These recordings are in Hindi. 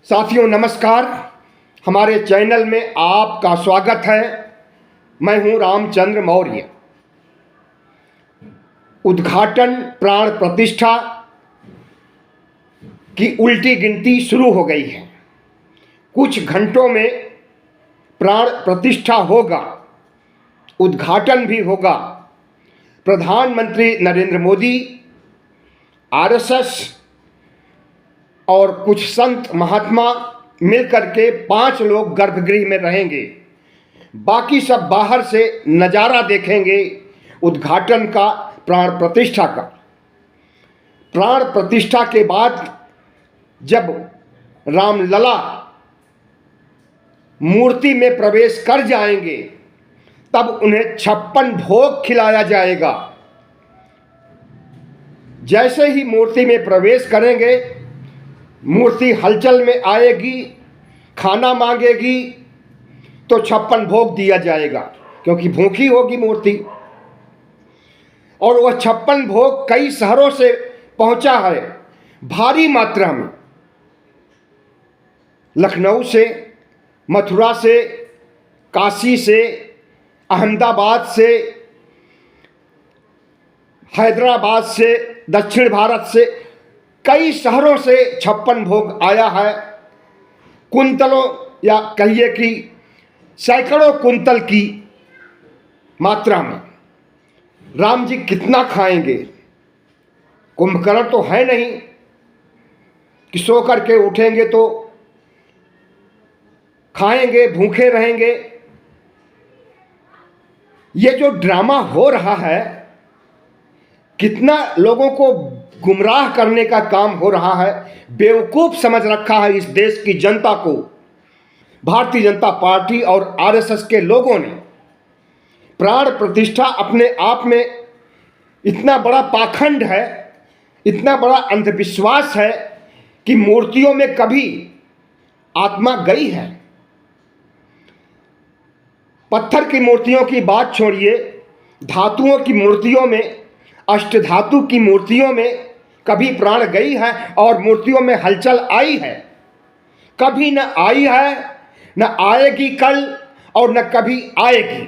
साथियों नमस्कार। हमारे चैनल में आपका स्वागत है। मैं हूं रामचंद्र मौर्य। उद्घाटन प्राण प्रतिष्ठा की उल्टी गिनती शुरू हो गई है। कुछ घंटों में प्राण प्रतिष्ठा होगा, उद्घाटन भी होगा। प्रधानमंत्री नरेंद्र मोदी, आरएसएस और कुछ संत महात्मा मिलकर के 5 लोग गर्भगृह में रहेंगे। बाकी सब बाहर से नज़ारा देखेंगे उद्घाटन का, प्राण प्रतिष्ठा का। प्राण प्रतिष्ठा के बाद जब रामलला मूर्ति में प्रवेश कर जाएंगे तब उन्हें 56 भोग खिलाया जाएगा। जैसे ही मूर्ति में प्रवेश करेंगे, मूर्ति हलचल में आएगी, खाना मांगेगी तो 56 भोग दिया जाएगा, क्योंकि भूखी होगी मूर्ति। और वह 56 भोग कई शहरों से पहुंचा है, भारी मात्रा में। लखनऊ से, मथुरा से, काशी से, अहमदाबाद से, हैदराबाद से, दक्षिण भारत से, कई शहरों से 56 भोग आया है। कुंतलों या कहिए कि सैकड़ों कुंतल की मात्रा में। राम जी कितना खाएंगे? कुंभकर्ण तो है नहीं कि सो करके उठेंगे तो खाएंगे, भूखे रहेंगे। ये जो ड्रामा हो रहा है, कितना लोगों को गुमराह करने का काम हो रहा है। बेवकूफ़ समझ रखा है इस देश की जनता को भारतीय जनता पार्टी और आरएसएस के लोगों ने। प्राण प्रतिष्ठा अपने आप में इतना बड़ा पाखंड है, इतना बड़ा अंधविश्वास है कि मूर्तियों में कभी आत्मा गई है? पत्थर की मूर्तियों की बात छोड़िए, धातुओं की मूर्तियों में, अष्टधातु की मूर्तियों में कभी प्राण गई है और मूर्तियों में हलचल आई है? कभी न आई है, न आएगी कल, और न कभी आएगी।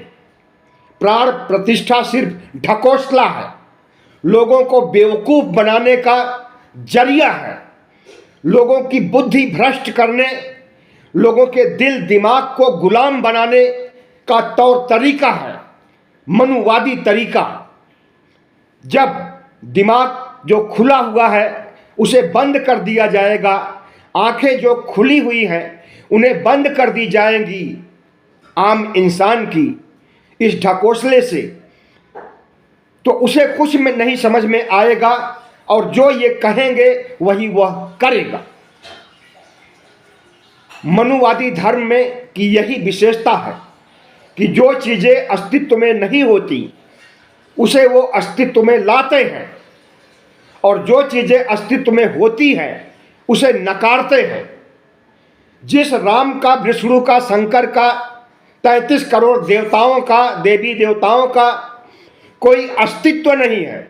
प्राण प्रतिष्ठा सिर्फ ढकोसला है, लोगों को बेवकूफ़ बनाने का जरिया है, लोगों की बुद्धि भ्रष्ट करने, लोगों के दिल दिमाग को गुलाम बनाने का तौर तरीका है, मनुवादी तरीका। जब दिमाग जो खुला हुआ है उसे बंद कर दिया जाएगा, आंखें जो खुली हुई हैं उन्हें बंद कर दी जाएंगी आम इंसान की इस ढकोसले से, तो उसे कुछ में नहीं समझ में आएगा और जो ये कहेंगे वही वह करेगा। मनुवादी धर्म में की यही विशेषता है कि जो चीज़ें अस्तित्व में नहीं होती उसे वो अस्तित्व में लाते हैं, और जो चीज़ें अस्तित्व में होती हैं उसे नकारते हैं। जिस राम का, विष्णु का, शंकर का, 33 करोड़ देवताओं का, देवी देवताओं का कोई अस्तित्व नहीं है,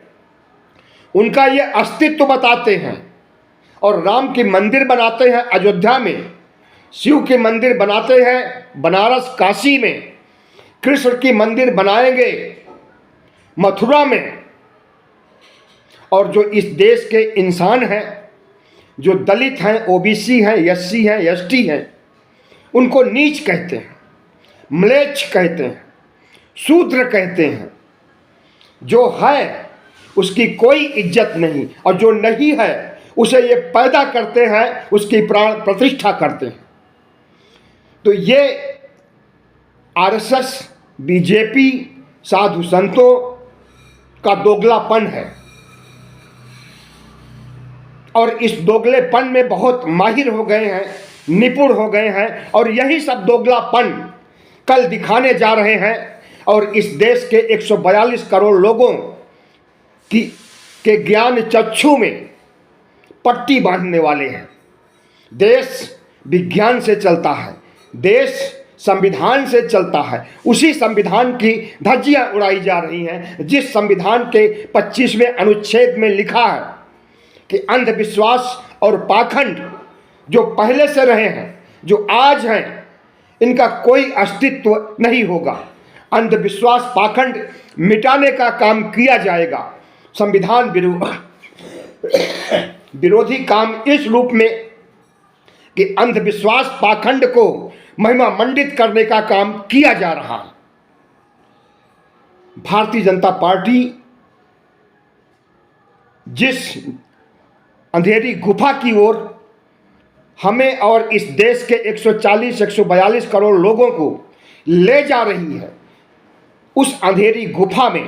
उनका ये अस्तित्व बताते हैं। और राम की मंदिर बनाते हैं अयोध्या में, शिव के मंदिर बनाते हैं बनारस काशी में, कृष्ण की मंदिर बनाएंगे मथुरा में। और जो इस देश के इंसान हैं, जो दलित हैं, ओबीसी हैं, एससी हैं, एसटी हैं, उनको नीच कहते हैं, म्लेच्छ कहते हैं, शूद्र कहते हैं। जो है उसकी कोई इज्जत नहीं, और जो नहीं है उसे ये पैदा करते हैं, उसकी प्राण प्रतिष्ठा करते हैं। तो ये आरएसएस, बीजेपी, साधु संतों का दोगलापन है, और इस दोगलेपन में बहुत माहिर हो गए हैं, निपुण हो गए हैं, और यही सब दोगलापन कल दिखाने जा रहे हैं। और इस देश के 142 करोड़ लोगों के ज्ञान चक्षु में पट्टी बांधने वाले हैं। देश विज्ञान से चलता है, देश संविधान से चलता है, उसी संविधान की धज्जियां उड़ाई जा रही हैं जिस संविधान के 25वें अनुच्छेद में लिखा है कि अंधविश्वास और पाखंड जो पहले से रहे हैं, जो आज हैं, इनका कोई अस्तित्व नहीं होगा। अंधविश्वास पाखंड मिटाने का काम किया जाएगा। संविधान विरोधी काम इस रूप में कि अंधविश्वास पाखंड को महिमा मंडित करने का काम किया जा रहा है। भारतीय जनता पार्टी जिस अंधेरी गुफा की ओर हमें और इस देश के 140-142 करोड़ लोगों को ले जा रही है, उस अंधेरी गुफा में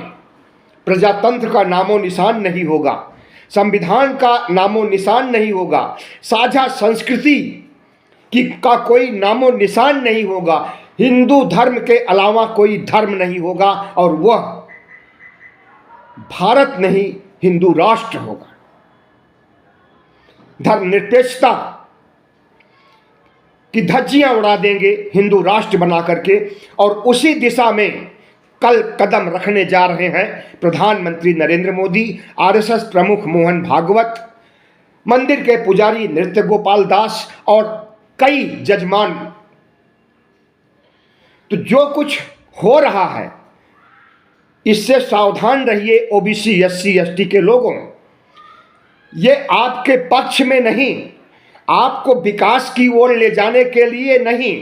प्रजातंत्र का नामो निशान नहीं होगा, संविधान का नामो निशान नहीं होगा, साझा संस्कृति का कोई नामो निशान नहीं होगा, हिंदू धर्म के अलावा कोई धर्म नहीं होगा, और वह भारत नहीं हिंदू राष्ट्र होगा। धर्मनिरपेक्षता की धज्जियां उड़ा देंगे हिंदू राष्ट्र बना करके, और उसी दिशा में कल कदम रखने जा रहे हैं प्रधानमंत्री नरेंद्र मोदी, आरएसएस प्रमुख मोहन भागवत, मंदिर के पुजारी नृत्य गोपाल दास और कई जजमान। तो जो कुछ हो रहा है इससे सावधान रहिए ओबीसी, एससी, एसटी के लोगों। ये आपके पक्ष में नहीं, आपको विकास की ओर ले जाने के लिए नहीं,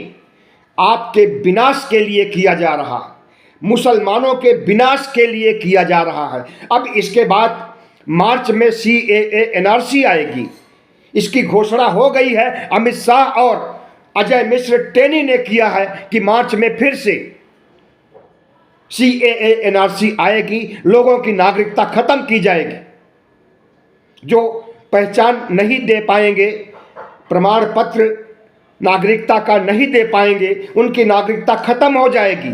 आपके विनाश के लिए किया जा रहा है, मुसलमानों के विनाश के लिए किया जा रहा है। अब इसके बाद मार्च में CAA NRC आएगी, इसकी घोषणा हो गई है। अमित शाह और अजय मिश्र टेनी ने किया है कि मार्च में फिर से CAA NRC आएगी, लोगों की नागरिकता खत्म की जाएगी। जो पहचान नहीं दे पाएंगे, प्रमाण पत्र नागरिकता का नहीं दे पाएंगे, उनकी नागरिकता खत्म हो जाएगी।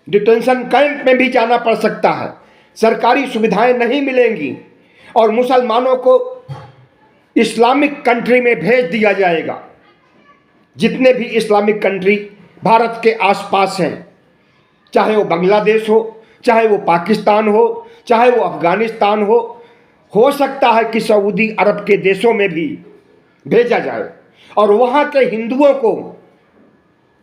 डिटेंशन कैंप में भी जाना पड़ सकता है, सरकारी सुविधाएं नहीं मिलेंगी, और मुसलमानों को इस्लामिक कंट्री में भेज दिया जाएगा। जितने भी इस्लामिक कंट्री भारत के आसपास हैं, चाहे वो बांग्लादेश हो, चाहे वो पाकिस्तान हो, चाहे वो अफगानिस्तान हो सकता है कि सऊदी अरब के देशों में भी भेजा जाए, और वहाँ के हिंदुओं को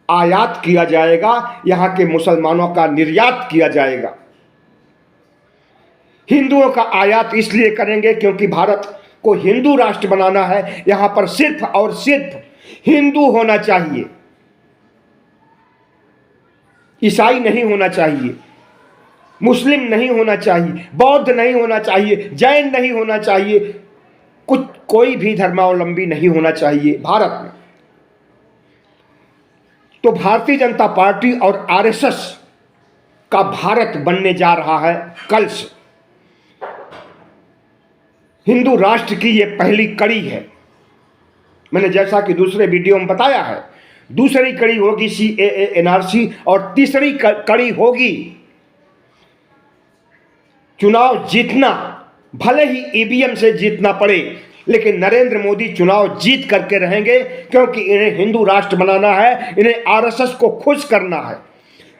आयात किया जाएगा, यहाँ के मुसलमानों का निर्यात किया जाएगा। हिंदुओं का आयात इसलिए करेंगे क्योंकि भारत को हिंदू राष्ट्र बनाना है। यहाँ पर सिर्फ और सिर्फ हिंदू होना चाहिए, ईसाई नहीं होना चाहिए, मुस्लिम नहीं होना चाहिए, बौद्ध नहीं होना चाहिए, जैन नहीं होना चाहिए, कोई भी धर्मावलंबी नहीं होना चाहिए भारत में। तो भारतीय जनता पार्टी और आरएसएस का भारत बनने जा रहा है कल से। हिंदू राष्ट्र की यह पहली कड़ी है। मैंने जैसा कि दूसरे वीडियो में बताया है, दूसरी कड़ी होगी CAA NRC, और तीसरी कड़ी होगी चुनाव जीतना। भले ही EVM से जीतना पड़े, लेकिन नरेंद्र मोदी चुनाव जीत करके रहेंगे, क्योंकि इन्हें हिंदू राष्ट्र बनाना है, इन्हें आरएसएस को खुश करना है,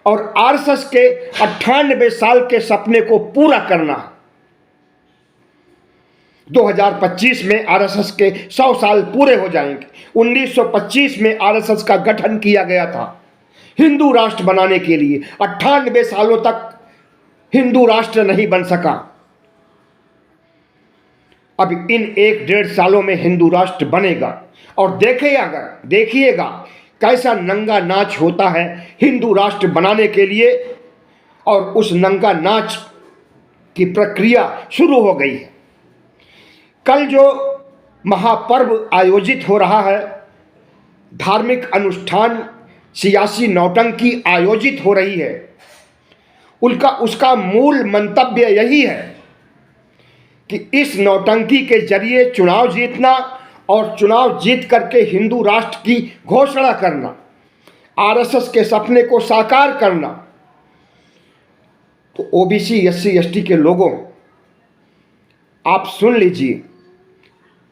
और आरएसएस के 98 साल के सपने को पूरा करना है। 2025 में आरएसएस के 100 साल पूरे हो जाएंगे। 1925 में आरएसएस का गठन किया गया था हिंदू राष्ट्र बनाने के लिए। 98 सालों तक हिंदू राष्ट्र नहीं बन सका। अब इन 1-1.5 सालों में हिंदू राष्ट्र बनेगा, और देखिएगा कैसा नंगा नाच होता है हिंदू राष्ट्र बनाने के लिए, और उस नंगा नाच की प्रक्रिया शुरू हो गई है। कल जो महापर्व आयोजित हो रहा है, धार्मिक अनुष्ठान, सियासी नौटंकी आयोजित हो रही है, उसका मूल मंतव्य यही है कि इस नौटंकी के जरिए चुनाव जीतना, और चुनाव जीत करके हिंदू राष्ट्र की घोषणा करना, आरएसएस के सपने को साकार करना। तो ओबीसी, एससी, एसटी के लोगों, आप सुन लीजिए,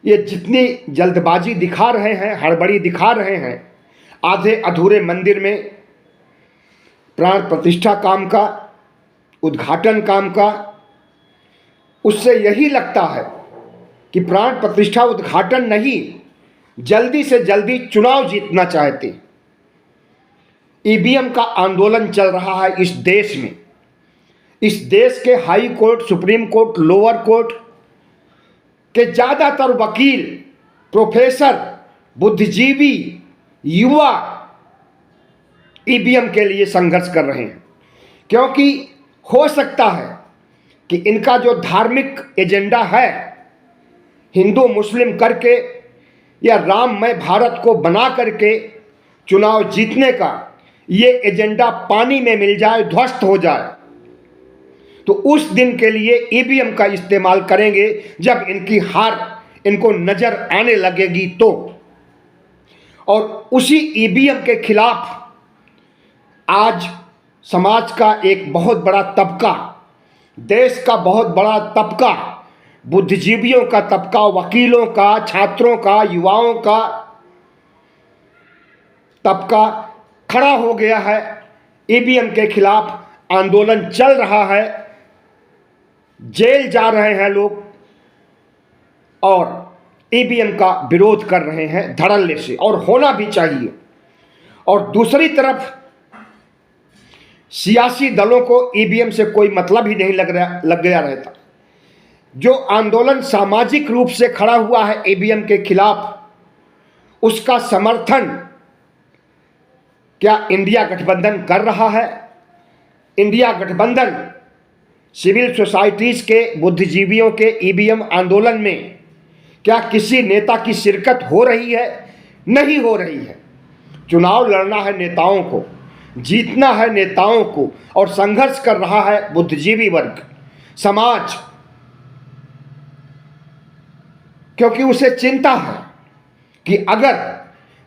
ये जितनी जल्दबाजी दिखा रहे हैं, हड़बड़ी दिखा रहे हैं, आधे अधूरे मंदिर में प्राण प्रतिष्ठा काम का, उद्घाटन काम का, उससे यही लगता है कि प्राण प्रतिष्ठा उद्घाटन नहीं, जल्दी से जल्दी चुनाव जीतना चाहते। ईवीएम का आंदोलन चल रहा है इस देश में। इस देश के high court, supreme court, lower court के ज़्यादातर वकील, प्रोफेसर, बुद्धिजीवी, युवा ईवीएम के लिए संघर्ष कर रहे हैं, क्योंकि हो सकता है कि इनका जो धार्मिक एजेंडा है, हिंदू मुस्लिम करके या राममय भारत को बना करके चुनाव जीतने का, ये एजेंडा पानी में मिल जाए, ध्वस्त हो जाए, तो उस दिन के लिए ईवीएम का इस्तेमाल करेंगे जब इनकी हार इनको नजर आने लगेगी तो। और उसी ईवीएम के खिलाफ आज समाज का एक बहुत बड़ा तबका, देश का बहुत बड़ा तबका, बुद्धिजीवियों का तबका, वकीलों का, छात्रों का, युवाओं का तबका खड़ा हो गया है। ईवीएम के खिलाफ आंदोलन चल रहा है, जेल जा रहे हैं लोग और ईवीएम का विरोध कर रहे हैं धड़ल्ले से, और होना भी चाहिए। और दूसरी तरफ सियासी दलों को ईवीएम से कोई मतलब ही नहीं लग गया रहता। जो आंदोलन सामाजिक रूप से खड़ा हुआ है ईवीएम के खिलाफ, उसका समर्थन क्या इंडिया गठबंधन कर रहा है? इंडिया गठबंधन सिविल सोसाइटीज के, बुद्धिजीवियों के ईवीएम आंदोलन में क्या किसी नेता की शिरकत हो रही है? नहीं हो रही है। चुनाव लड़ना है नेताओं को, जीतना है नेताओं को, और संघर्ष कर रहा है बुद्धिजीवी वर्ग, समाज, क्योंकि उसे चिंता है कि अगर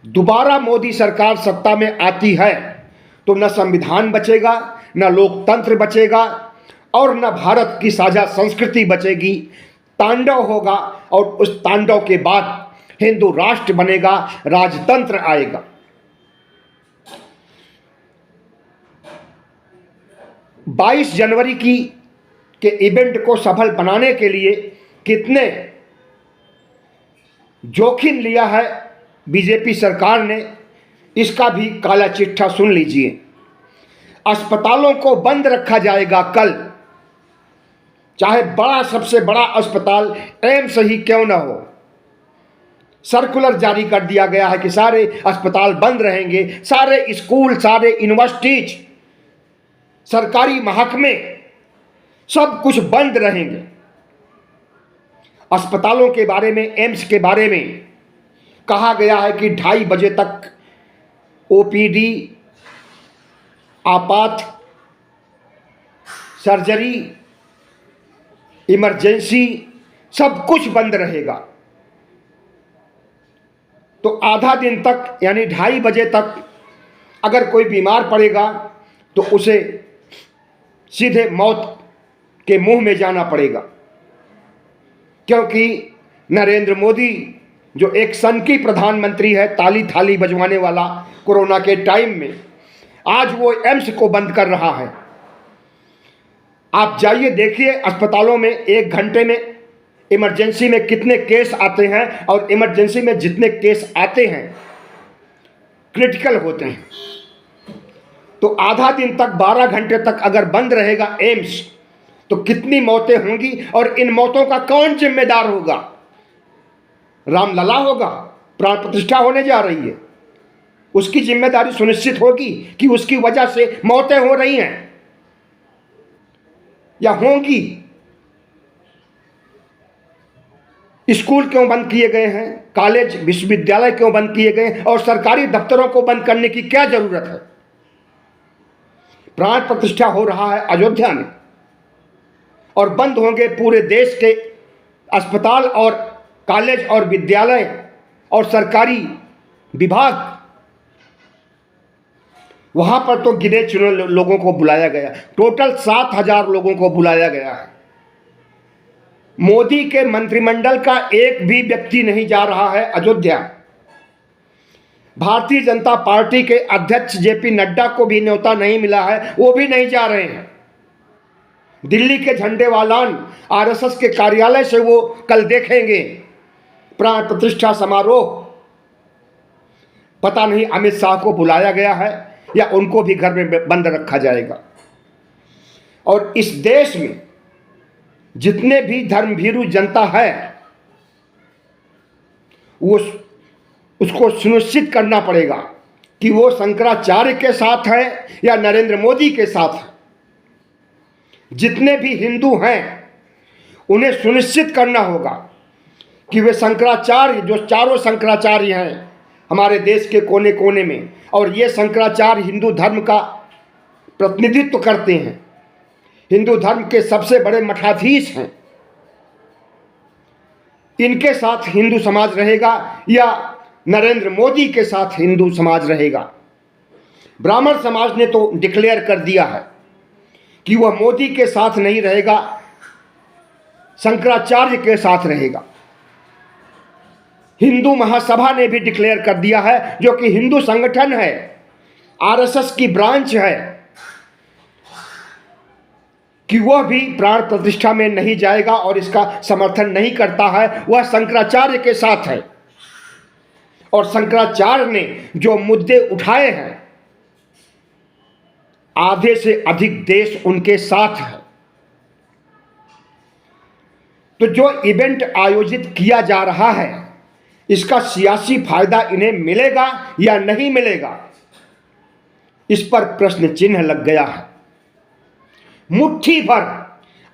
दोबारा मोदी सरकार सत्ता में आती है तो न संविधान बचेगा, न लोकतंत्र बचेगा, और न भारत की साझा संस्कृति बचेगी। तांडव होगा, और उस तांडव के बाद हिंदू राष्ट्र बनेगा, राजतंत्र आएगा। बाईस जनवरी के इवेंट को सफल बनाने के लिए कितने जोखिम लिया है बीजेपी सरकार ने, इसका भी काला चिट्ठा सुन लीजिए। अस्पतालों को बंद रखा जाएगा कल, चाहे बड़ा, सबसे बड़ा अस्पताल एम्स ही क्यों ना हो। सर्कुलर जारी कर दिया गया है कि सारे अस्पताल बंद रहेंगे, सारे स्कूल, सारे यूनिवर्सिटीज, सरकारी महकमे सब कुछ बंद रहेंगे। अस्पतालों के बारे में, एम्स के बारे में कहा गया है कि 2:30 बजे तक ओपीडी, आपात सर्जरी, इमरजेंसी सब कुछ बंद रहेगा। तो आधा दिन तक, यानी 2:30 बजे तक अगर कोई बीमार पड़ेगा तो उसे सीधे मौत के मुंह में जाना पड़ेगा, क्योंकि नरेंद्र मोदी जो एक सनकी प्रधानमंत्री है, ताली थाली बजवाने वाला कोरोना के टाइम में, आज वो एम्स को बंद कर रहा है। आप जाइए देखिए अस्पतालों में 1 घंटे में इमरजेंसी में कितने केस आते हैं, और इमरजेंसी में जितने केस आते हैं क्रिटिकल होते हैं। तो आधा दिन तक, 12 घंटे तक अगर बंद रहेगा एम्स, तो कितनी मौतें होंगी, और इन मौतों का कौन जिम्मेदार होगा? रामलला होगा, प्राण प्रतिष्ठा होने जा रही है, उसकी जिम्मेदारी सुनिश्चित होगी कि उसकी वजह से मौतें हो रही हैं या होंगी। स्कूल क्यों बंद किए गए हैं, कॉलेज विश्वविद्यालय क्यों बंद किए गए हैं, और सरकारी दफ्तरों को बंद करने की क्या जरूरत है? प्राण प्रतिष्ठा हो रहा है अयोध्या में, और बंद होंगे पूरे देश के अस्पताल और कॉलेज और विद्यालय और सरकारी विभाग। वहां पर तो गिने चुने लोगों को बुलाया गया, टोटल 7,000 लोगों को बुलाया गया है। मोदी के मंत्रिमंडल का एक भी व्यक्ति नहीं जा रहा है अयोध्या। भारतीय जनता पार्टी के अध्यक्ष जेपी नड्डा को भी न्योता नहीं मिला है, वो भी नहीं जा रहे हैं। दिल्ली के झंडे वालान आरएसएस के कार्यालय से वो कल देखेंगे प्राण प्रतिष्ठा समारोह, पता नहीं अमित शाह को बुलाया गया है या उनको भी घर में बंद रखा जाएगा। और इस देश में जितने भी धर्मभीरू जनता है वो उसको सुनिश्चित करना पड़ेगा कि वो शंकराचार्य के साथ है या नरेंद्र मोदी के साथ है। जितने भी हिंदू हैं उन्हें सुनिश्चित करना होगा कि वे शंकराचार्य, जो चारों शंकराचार्य हैं हमारे देश के कोने कोने में, और ये शंकराचार्य हिंदू धर्म का प्रतिनिधित्व करते हैं, हिंदू धर्म के सबसे बड़े मठाधीश हैं, इनके साथ हिंदू समाज रहेगा या नरेंद्र मोदी के साथ हिंदू समाज रहेगा। ब्राह्मण समाज ने तो डिक्लेयर कर दिया है कि वह मोदी के साथ नहीं रहेगा, शंकराचार्य के साथ रहेगा। हिंदू महासभा ने भी डिक्लेयर कर दिया है, जो कि हिंदू संगठन है, आरएसएस की ब्रांच है, कि वह भी प्राण प्रतिष्ठा में नहीं जाएगा और इसका समर्थन नहीं करता है, वह शंकराचार्य के साथ है। और शंकराचार्य ने जो मुद्दे उठाए हैं, आधे से अधिक देश उनके साथ है। तो जो इवेंट आयोजित किया जा रहा है, इसका सियासी फायदा इन्हें मिलेगा या नहीं मिलेगा, इस पर प्रश्न चिन्ह लग गया है। मुट्ठी भर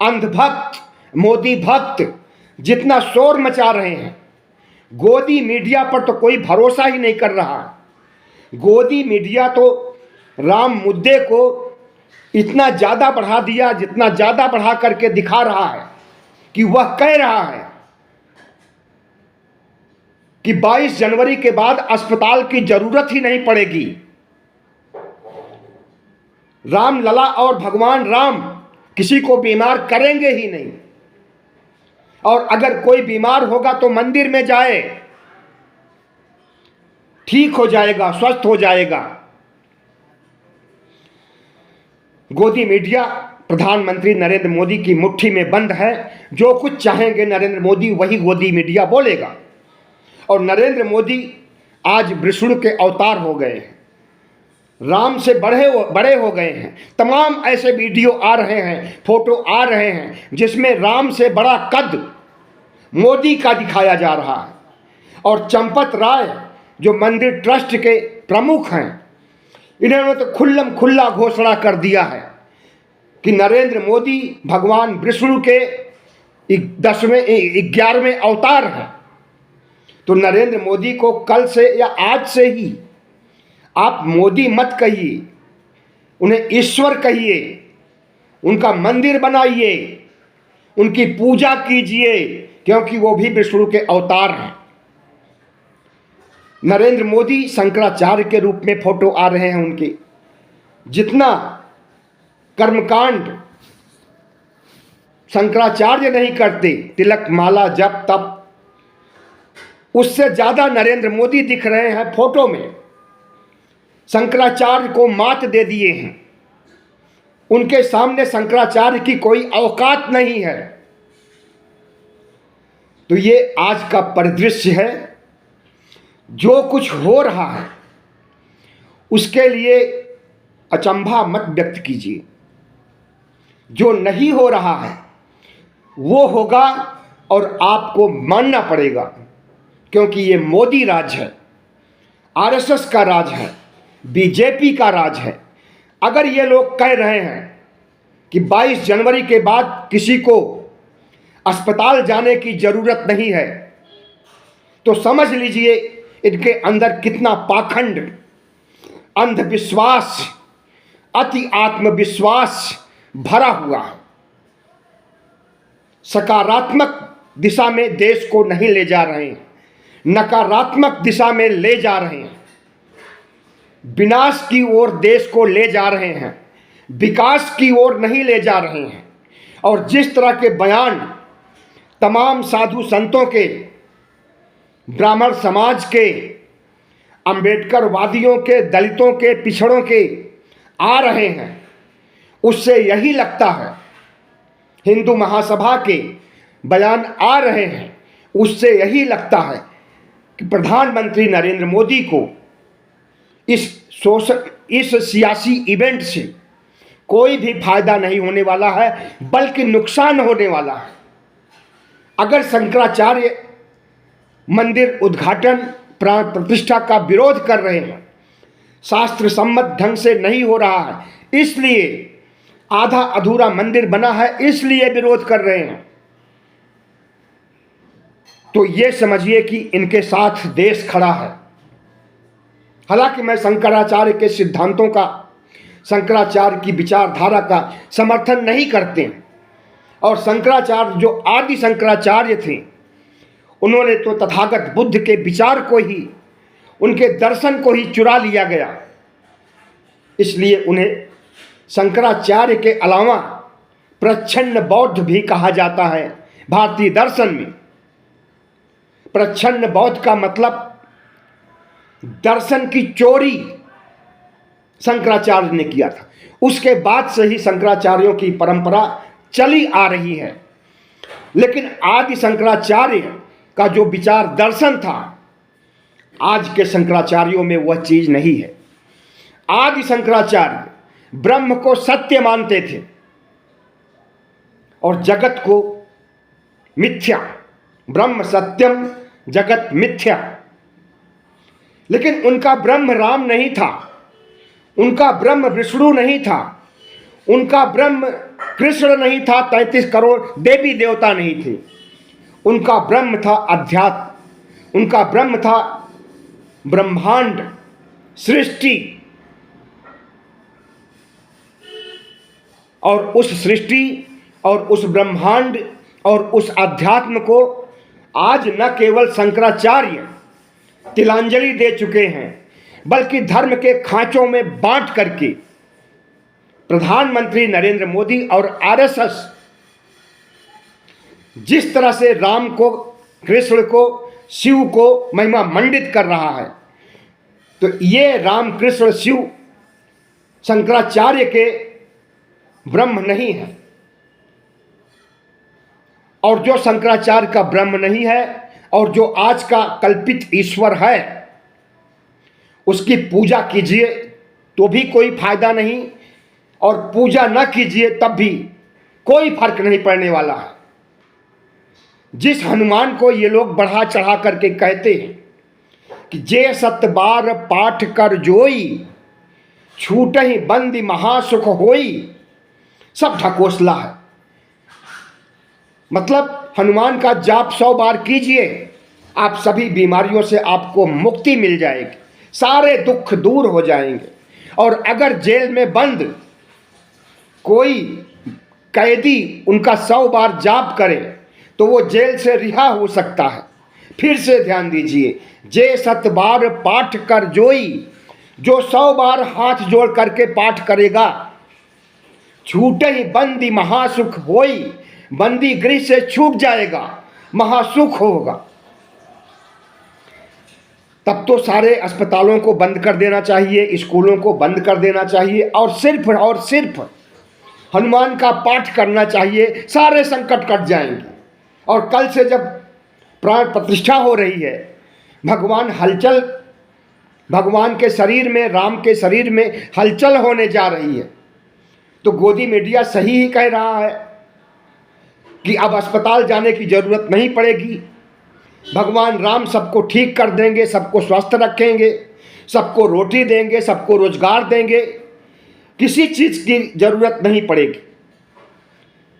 अंधभक्त, मोदी भक्त जितना शोर मचा रहे हैं, गोदी मीडिया पर तो कोई भरोसा ही नहीं कर रहा। गोदी मीडिया तो राम मुद्दे को इतना ज़्यादा बढ़ा दिया, जितना ज़्यादा बढ़ा करके दिखा रहा है कि वह कह रहा है कि 22 जनवरी के बाद अस्पताल की जरूरत ही नहीं पड़ेगी। रामलला और भगवान राम किसी को बीमार करेंगे ही नहीं, और अगर कोई बीमार होगा तो मंदिर में जाए, ठीक हो जाएगा, स्वस्थ हो जाएगा। गोदी मीडिया प्रधानमंत्री नरेंद्र मोदी की मुट्ठी में बंद है। जो कुछ चाहेंगे नरेंद्र मोदी वही गोदी मीडिया बोलेगा। और नरेंद्र मोदी आज विष्णु के अवतार हो गए हैं, राम से बड़े हो गए हैं। तमाम ऐसे वीडियो आ रहे हैं, फोटो आ रहे हैं जिसमें राम से बड़ा कद मोदी का दिखाया जा रहा है। और चंपत राय जो मंदिर ट्रस्ट के प्रमुख हैं, इन्होंने तो खुल्लम खुल्ला घोषणा कर दिया है कि नरेंद्र मोदी भगवान विष्णु के 11वें अवतार हैं। तो नरेंद्र मोदी को कल से या आज से ही आप मोदी मत कहिए, उन्हें ईश्वर कहिए, उनका मंदिर बनाइए, उनकी पूजा कीजिए, क्योंकि वो भी विष्णु के अवतार हैं। नरेंद्र मोदी शंकराचार्य के रूप में फोटो आ रहे हैं उनके। जितना कर्मकांड शंकराचार्य नहीं करते, तिलक माला जप तप, उससे ज्यादा नरेंद्र मोदी दिख रहे हैं फोटो में। शंकराचार्य को मात दे दिए हैं, उनके सामने शंकराचार्य की कोई औकात नहीं है। तो ये आज का परिदृश्य है। जो कुछ हो रहा है उसके लिए अचंभा मत व्यक्त कीजिए। जो नहीं हो रहा है वो होगा और आपको मानना पड़ेगा, क्योंकि ये मोदी राज है, आरएसएस का राज है, बीजेपी का राज है। अगर ये लोग कह रहे हैं कि 22 जनवरी के बाद किसी को अस्पताल जाने की जरूरत नहीं है, तो समझ लीजिए इनके अंदर कितना पाखंड, अंधविश्वास, अति आत्मविश्वास भरा हुआ है। सकारात्मक दिशा में देश को नहीं ले जा रहे हैं, नकारात्मक दिशा में ले जा रहे हैं। विनाश की ओर देश को ले जा रहे हैं, विकास की ओर नहीं ले जा रहे हैं। और जिस तरह के बयान तमाम साधु संतों के, ब्राह्मण समाज के, अंबेडकरवादियों के, दलितों के, पिछड़ों के आ रहे हैं, उससे यही लगता है, हिंदू महासभा के बयान आ रहे हैं, उससे यही लगता है कि प्रधानमंत्री नरेंद्र मोदी को इस सियासी इवेंट से कोई भी फायदा नहीं होने वाला है, बल्कि नुकसान होने वाला है। अगर शंकराचार्य मंदिर उद्घाटन प्राण प्रतिष्ठा का विरोध कर रहे हैं, शास्त्र सम्मत ढंग से नहीं हो रहा है, इसलिए आधा अधूरा मंदिर बना है, इसलिए विरोध कर रहे हैं, तो ये समझिए कि इनके साथ देश खड़ा है। हालांकि मैं शंकराचार्य के सिद्धांतों का, शंकराचार्य की विचारधारा का समर्थन नहीं करते हैं, और शंकराचार्य जो आदि शंकराचार्य थे, उन्होंने तो तथागत बुद्ध के विचार को ही, उनके दर्शन को ही चुरा लिया गया। इसलिए उन्हें शंकराचार्य के अलावा प्रच्छन्न बौद्ध भी कहा जाता है। भारतीय दर्शन में प्रच्छन्न बौद्ध का मतलब दर्शन की चोरी शंकराचार्य ने किया था। उसके बाद से ही शंकराचार्यों की परंपरा चली आ रही है, लेकिन आदि शंकराचार्य का जो विचार दर्शन था, आज के शंकराचार्यों में वह चीज नहीं है। आदि शंकराचार्य ब्रह्म को सत्य मानते थे और जगत को मिथ्या। ब्रह्म सत्यम जगत मिथ्या। लेकिन उनका ब्रह्म राम नहीं था, उनका ब्रह्म विष्णु नहीं था, उनका ब्रह्म कृष्ण नहीं था, 33 करोड़ देवी देवता नहीं थे। उनका ब्रह्म था अध्यात्म, उनका ब्रह्म था ब्रह्मांड, सृष्टि। और उस सृष्टि और उस ब्रह्मांड और उस अध्यात्म को आज न केवल शंकराचार्य तिलांजलि दे चुके हैं, बल्कि धर्म के खांचों में बांट करके प्रधानमंत्री नरेंद्र मोदी और आरएसएस जिस तरह से राम को, कृष्ण को, शिव को महिमा मंडित कर रहा है, तो ये राम कृष्ण शिव शंकराचार्य के ब्रह्म नहीं है। और जो शंकराचार्य का ब्रह्म नहीं है और जो आज का कल्पित ईश्वर है, उसकी पूजा कीजिए तो भी कोई फायदा नहीं, और पूजा न कीजिए तब भी कोई फर्क नहीं पड़ने वाला है। जिस हनुमान को ये लोग बढ़ा चढ़ा करके कहते हैं कि जे सत बार पाठ कर जोई, छूट ही बंदी महासुख होई, सब ढकोसला है। मतलब हनुमान का जाप 100 बार कीजिए, आप सभी बीमारियों से आपको मुक्ति मिल जाएगी, सारे दुख दूर हो जाएंगे। और अगर जेल में बंद कोई कैदी उनका 100 बार जाप करे तो वो जेल से रिहा हो सकता है। फिर से ध्यान दीजिए, जे सत बार पाठ कर जोई, जो 100 बार हाथ जोड़ करके पाठ करेगा, छूटे ही बंदी महासुख होई, बंदी गृह से छूट जाएगा, महासुख होगा। तब तो सारे अस्पतालों को बंद कर देना चाहिए, स्कूलों को बंद कर देना चाहिए, और सिर्फ हनुमान का पाठ करना चाहिए, सारे संकट कट जाएंगे। और कल से जब प्राण प्रतिष्ठा हो रही है, भगवान के शरीर में, राम के शरीर में हलचल होने जा रही है, तो गोदी मीडिया सही ही कह रहा है कि अब अस्पताल जाने की जरूरत नहीं पड़ेगी। भगवान राम सबको ठीक कर देंगे, सबको स्वस्थ रखेंगे, सबको रोटी देंगे, सबको रोजगार देंगे, किसी चीज़ की जरूरत नहीं पड़ेगी।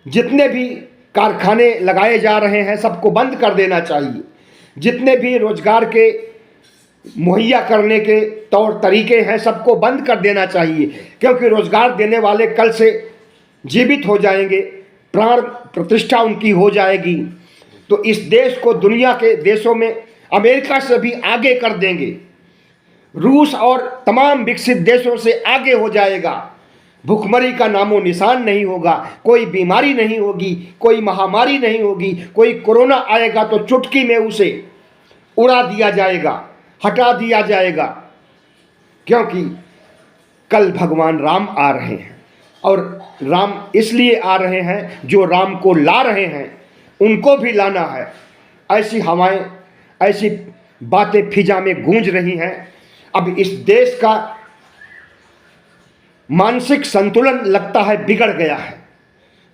जितने भी कारखाने लगाए जा रहे हैं सबको बंद कर देना चाहिए। जितने भी रोजगार के मुहैया करने के तौर तरीके हैं सबको बंद कर देना चाहिए, क्योंकि रोजगार देने वाले कल से जीवित हो जाएंगे, प्राण प्रतिष्ठा उनकी हो जाएगी, तो इस देश को दुनिया के देशों में अमेरिका से भी आगे कर देंगे, रूस और तमाम विकसित देशों से आगे हो जाएगा। भुखमरी का नामो निशान नहीं होगा, कोई बीमारी नहीं होगी, कोई महामारी नहीं होगी, कोई कोरोना आएगा तो चुटकी में उसे उड़ा दिया जाएगा, हटा दिया जाएगा, क्योंकि कल भगवान राम आ रहे हैं। और राम इसलिए आ रहे हैं, जो राम को ला रहे हैं उनको भी लाना है। ऐसी हवाएं, ऐसी बातें फिजा में गूंज रही हैं, अब इस देश का मानसिक संतुलन लगता है बिगड़ गया है।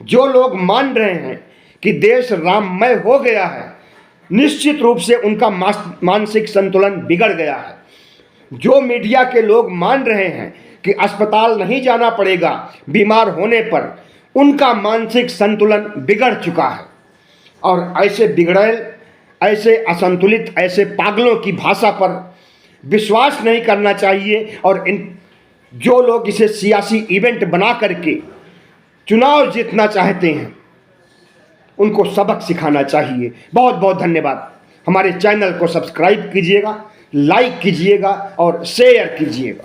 जो लोग मान रहे हैं कि देश राममय हो गया है, निश्चित रूप से उनका मानसिक संतुलन बिगड़ गया है। जो मीडिया के लोग मान रहे हैं कि अस्पताल नहीं जाना पड़ेगा बीमार होने पर, उनका मानसिक संतुलन बिगड़ चुका है। और ऐसे बिगड़ैल, ऐसे असंतुलित, ऐसे पागलों की भाषा पर विश्वास नहीं करना चाहिए। और इन जो लोग इसे सियासी इवेंट बना करके चुनाव जीतना चाहते हैं, उनको सबक सिखाना चाहिए। बहुत बहुत धन्यवाद। हमारे चैनल को सब्सक्राइब कीजिएगा, लाइक कीजिएगा और शेयर कीजिएगा।